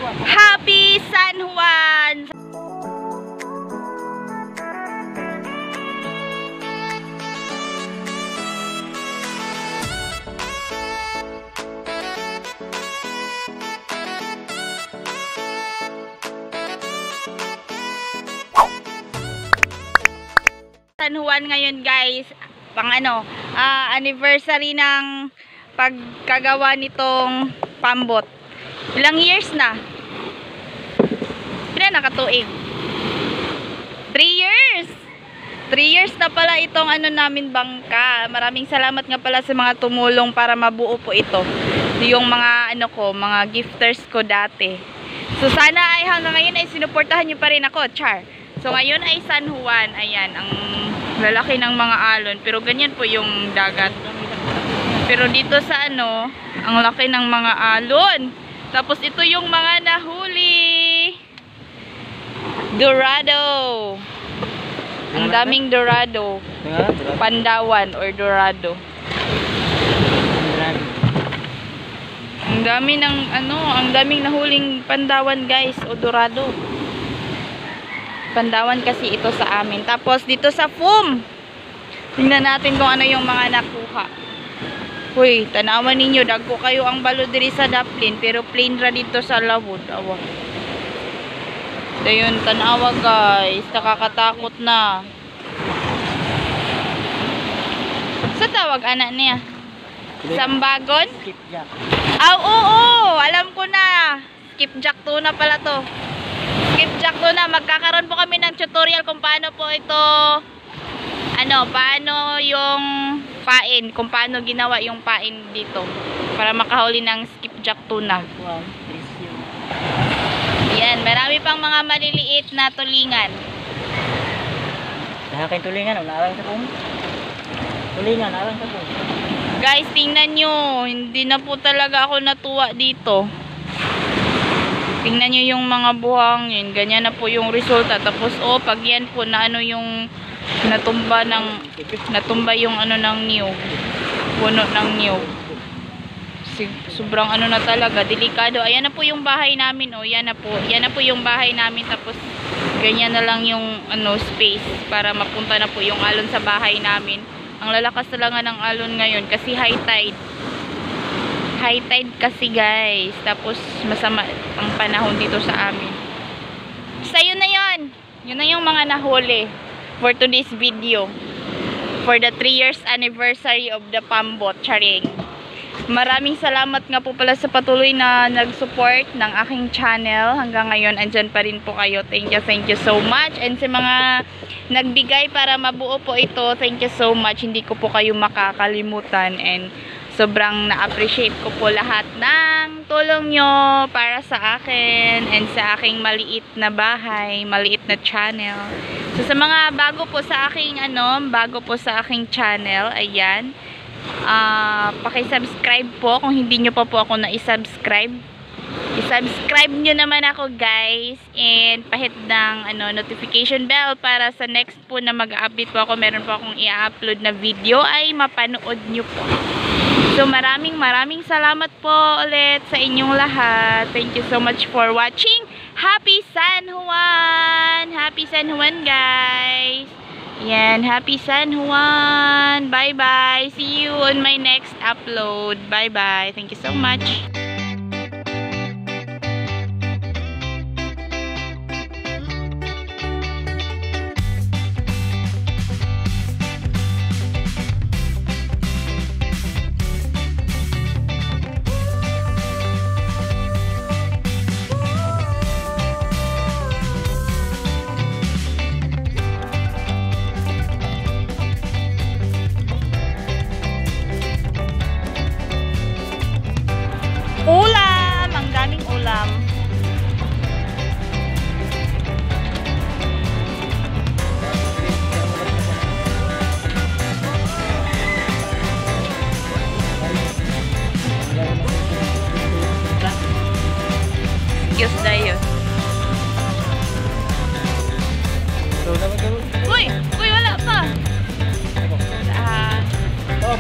Happy San Juan! San Juan ngayon guys, pang anniversary ng pagkagawa nitong pambot. Ilang years na? Pila nakatuig? 3 years! 3 years na pala itong namin bangka. Maraming salamat nga pala sa mga tumulong para mabuo po ito. Yung mga mga gifters ko dati. So sana ay hanggang ngayon ay sinuportahan nyo pa rin ako, char. So ngayon ay San Juan, ayan, ang lalaki ng mga alon, pero ganyan po yung dagat. Pero dito sa ang laki ng mga alon. Tapos ito yung mga nahuli. Dorado. Ang daming dorado. Pandawan or dorado. Ang dami ng ang daming nahuling pandawan guys, o dorado. Pandawan kasi ito sa amin. Tapos dito sa FUM, tingnan natin kung ano yung mga nakuha. Uy, tanawan ninyo, dagko kayo ang balo diri sa Daplin, pero plain ra dito sa Lawod. Awa. Ayun, tanawa guys, nakakatakot na. Sa tawag anak niya? Sambagon? Skipjack. Oo, alam ko na. Skipjack tuna pala to. Skipjack tuna, magkakaroon po kami ng tutorial kung paano po ito, paano yung pain, kung paano ginawa yung pain dito para makahuli ng skipjack tuna. Yan, marami pang mga maliliit na tulingan. Dahil tulingan, narang sa pong. Tulingan, narang sa pong. Guys, tingnan nyo, hindi na po talaga ako natuwa dito. Tingnan nyo yung mga buhangin. Ganyan na po yung resulta. Tapos, pag yan po na yung natumba yung ng niyog. Puno ng niyog. Sobrang na talaga. Delikado. Ayan na po yung bahay namin. Yan na po. Yan na po yung bahay namin. Tapos, ganyan na lang yung space para mapunta na po yung alon sa bahay namin. Ang lalakas talaga ng alon ngayon kasi high tide. High tide kasi guys. Tapos masama ang panahon dito sa amin. So yun na yun. Yun na yung mga nahuli for today's video. For the 3 years anniversary of the pambot. Charing. Maraming salamat nga po pala sa patuloy na nag-support ng aking channel. Hanggang ngayon andyan pa rin po kayo. Thank you so much. And sa mga nagbigay para mabuo po ito, thank you so much. Hindi ko po kayo makakalimutan. And sobrang na-appreciate ko po lahat ng tulong nyo para sa akin and sa aking maliit na bahay, maliit na channel. So sa mga bago po sa aking channel, ayan, paki-subscribe po kung hindi nyo pa po ako na-subscribe. I-subscribe nyo naman ako guys and pahit ng notification bell para sa next po na mag-update po ako, meron po akong i-upload na video ay mapanood nyo po. So maraming salamat po ulit sa inyong lahat. Thank you so much for watching. Happy San Juan! Happy San Juan guys! Yan, Happy San Juan! Bye bye! See you on my next upload. Bye bye! Thank you so much! Ulam! Ang daming ulam. Diyos dayo. Uy! Uy, wala pa! Oh,